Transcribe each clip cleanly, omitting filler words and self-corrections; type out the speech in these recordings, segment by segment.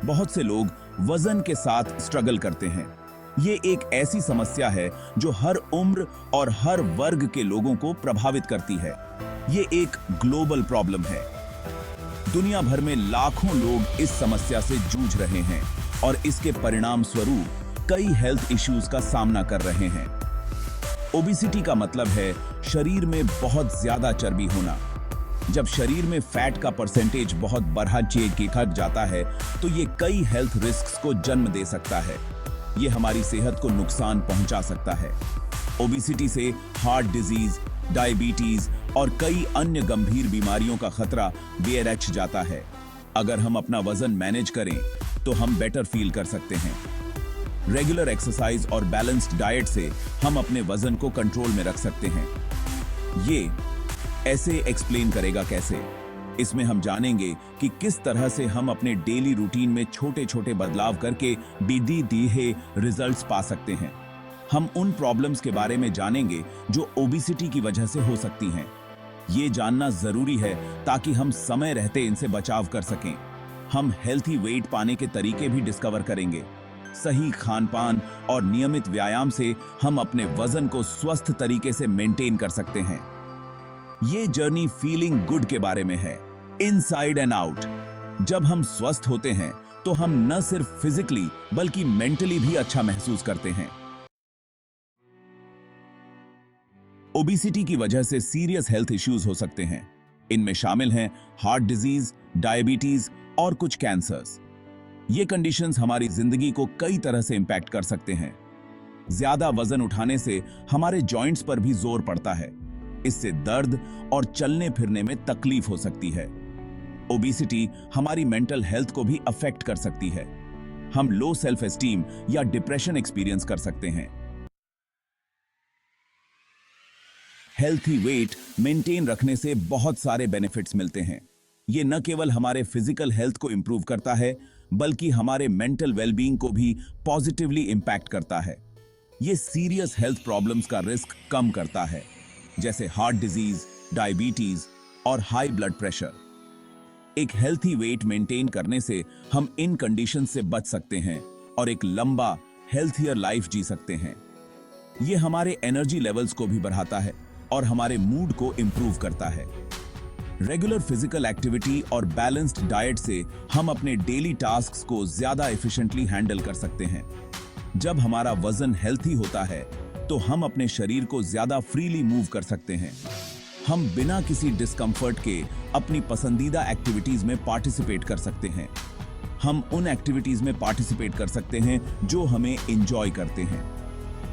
बहुत से लोग वजन के साथ स्ट्रगल करते हैं। ये एक ऐसी समस्या है जो हर उम्र और हर वर्ग के लोगों को प्रभावित करती है। ये एक ग्लोबल प्रॉब्लम है। दुनिया भर में लाखों लोग इस समस्या से जूझ रहे हैं और इसके परिणाम स्वरूप कई हेल्थ इश्यूज का सामना कर रहे हैं। ओबेसिटी का मतलब है शरीर में बहुत ज्यादा चर्बी होना। जब शरीर में फैट का परसेंटेज बहुत बढ़ जाता है तो ये कई हेल्थ रिस्क्स को जन्म दे सकता है। ये हमारी सेहत को नुकसान पहुंचा सकता है। ओबेसिटी से हार्ट डिजीज, डायबिटीज और कई अन्य गंभीर बीमारियों का खतरा बढ़ जाता है। अगर हम अपना वजन मैनेज करें तो हम बेटर फील कर सकते हैं। रेगुलर एक्सरसाइज और बैलेंस्ड डाइट से हम अपने वजन को कंट्रोल में रख सकते हैं। ये ऐसे एक्सप्लेन करेगा कैसे। इसमें हम जानेंगे कि किस तरह से हम अपने डेली रूटीन में छोटे छोटे बदलाव करके दिए रिजल्ट्स पा सकते हैं। हम उन प्रॉब्लम्स के बारे में जानेंगे जो ओबेसिटी की वजह से हो सकती हैं। ये जानना जरूरी है ताकि हम समय रहते इनसे बचाव कर सकें। हम हेल्थी वेट पाने के तरीके भी डिस्कवर करेंगे। सही खान-पान और नियमित व्यायाम से हम अपने वजन को स्वस्थ तरीके से मेंटेन कर सकते हैं। ये जर्नी फीलिंग गुड के बारे में है, इनसाइड एंड आउट। जब हम स्वस्थ होते हैं तो हम न सिर्फ फिजिकली बल्कि मेंटली भी अच्छा महसूस करते हैं। ओबेसिटी की वजह से सीरियस हेल्थ इश्यूज हो सकते हैं। इनमें शामिल हैं हार्ट डिजीज, डायबिटीज और कुछ कैंसर्स। ये कंडीशंस हमारी जिंदगी को कई तरह से इंपैक्ट कर सकते हैं। ज्यादा वजन उठाने से हमारे जॉइंट्स पर भी जोर पड़ता है। इससे दर्द और चलने फिरने में तकलीफ हो सकती है। ओबेसिटी हमारी मेंटल हेल्थ को भी अफेक्ट कर सकती है। हम लो सेल्फ एस्टीम या डिप्रेशन एक्सपीरियंस कर सकते हैं। हेल्थी वेट मेंटेन रखने से बहुत सारे बेनिफिट्स मिलते हैं। ये न केवल हमारे फिजिकल हेल्थ को इंप्रूव करता है बल्कि हमारे मेंटल वेलबींग को भी पॉजिटिवली इंपैक्ट करता है। ये सीरियस हेल्थ प्रॉब्लम्स का रिस्क कम करता है, जैसे हार्ट डिजीज, डायबिटीज और हाई ब्लड प्रेशर। एक हेल्थी वेट मेंटेन करने से हम इन कंडीशन से बच सकते हैं और एक लंबा हेल्थियर लाइफ जी सकते हैं। ये हमारे एनर्जी लेवल्स को भी बढ़ाता है और हमारे मूड को इंप्रूव करता है। रेगुलर फिजिकल एक्टिविटी और बैलेंस्ड डाइट से हम अपने डेली टास्क्स को ज्यादा एफिशिएंटली हैंडल कर सकते हैं। जब हमारा वजन हेल्थी होता है तो हम अपने शरीर को ज्यादा फ्रीली मूव कर सकते हैं। हम बिना किसी डिस्कंफर्ट के अपनी पसंदीदा एक्टिविटीज में पार्टिसिपेट कर सकते हैं। हम उन एक्टिविटीज में पार्टिसिपेट कर सकते हैं जो हमें एंजॉय करते हैं,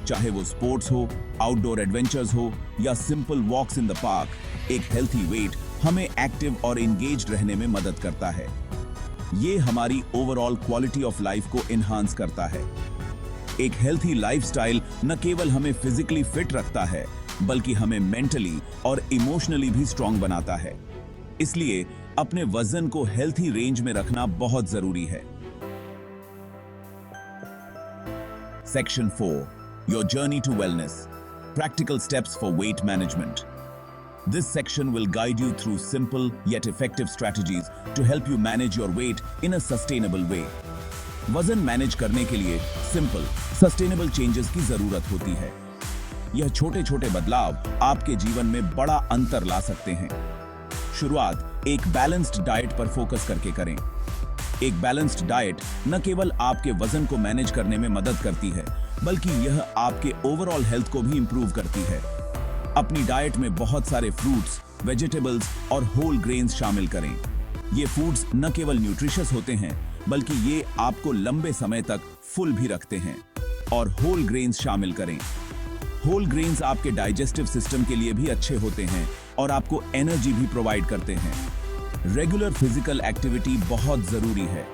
चाहे वो स्पोर्ट्स हो, आउटडोर एडवेंचर्स हो या simple walks in the park. एक हेल्थी वेट हमें एक्टिव और एंगेज्ड रहने में मदद करता है। ये हमारी ओवरऑल क्वालिटी ऑफ लाइफ को एनहांस करता है। एक हेल्थी लाइफस्टाइल न केवल हमें फिजिकली फिट रखता है बल्कि हमें मेंटली और इमोशनली भी स्ट्रांग बनाता है। इसलिए अपने वजन को हेल्थी रेंज में रखना बहुत जरूरी है। Section 4, your journey to wellness, practical steps for weight management. This section will guide you through simple yet effective strategies to help you manage your weight in a sustainable way. वजन manage करने के लिए simple, sustainable changes की जरूरत होती है। यह छोटे छोटे बदलाव आपके जीवन में बड़ा अंतर ला सकते हैं। शुरुआत एक बैलेंस्ड डाइट पर फोकस करके करें। एक बैलेंस्ड डाइट न केवल आपके वजन को मैनेज करने में मदद करती है बल्कि यह आपके ओवरऑल हेल्थ को भी इंप्रूव करती है। अपनी डाइट में बहुत सारे फ्रूट्स, वेजिटेबल्स और होल ग्रेन्स शामिल करें। ये फूड्स न केवल न्यूट्रिशियस होते हैं बल्कि ये आपको लंबे समय तक फुल भी रखते हैं। और होल ग्रेन्स शामिल करें। होल ग्रेन्स आपके डाइजेस्टिव सिस्टम के लिए भी अच्छे होते हैं और आपको एनर्जी भी प्रोवाइड करते हैं। रेगुलर फिजिकल एक्टिविटी बहुत जरूरी है।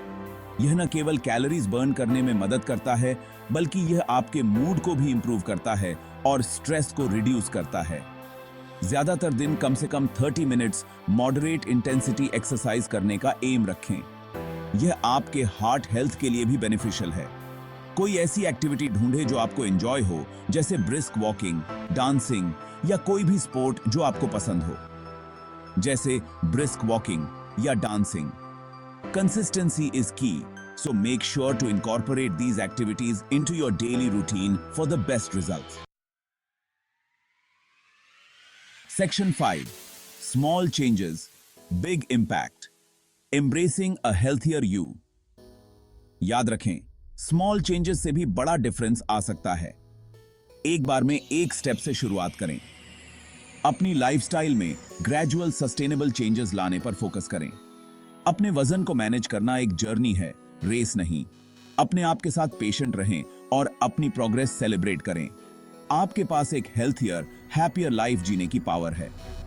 यह न केवल कैलोरीज बर्न करने में मदद करता है बल्कि यह आपके मूड को भी इंप्रूव करता है और स्ट्रेस को रिड्यूस करता है। ज्यादातर दिन कम से कम 30 मिनट्स मॉडरेट इंटेंसिटी एक्सरसाइज करने का एम रखें। यह आपके हार्ट हेल्थ के लिए भी बेनिफिशियल है। कोई ऐसी एक्टिविटी ढूंढे जो आपको एंजॉय हो, जैसे ब्रिस्क वॉकिंग, डांसिंग या कोई भी स्पोर्ट जो आपको पसंद हो, जैसे ब्रिस्क वॉकिंग या डांसिंग। कंसिस्टेंसी इज की। So make sure to incorporate these activities into your daily routine for the best results. Section 5. Small changes, big impact. Embracing a healthier you. याद रखें, स्मॉल चेंजेस से भी बड़ा difference आ सकता है। एक बार में एक स्टेप से शुरुआत करें। अपनी लाइफस्टाइल में ग्रेजुअल सस्टेनेबल चेंजेस लाने पर फोकस करें। अपने वजन को मैनेज करना एक जर्नी है, रेस नहीं। अपने आप के साथ पेशेंट रहें और अपनी प्रोग्रेस सेलिब्रेट करें। आपके पास एक हेल्थियर, हैप्पियर लाइफ जीने की पावर है।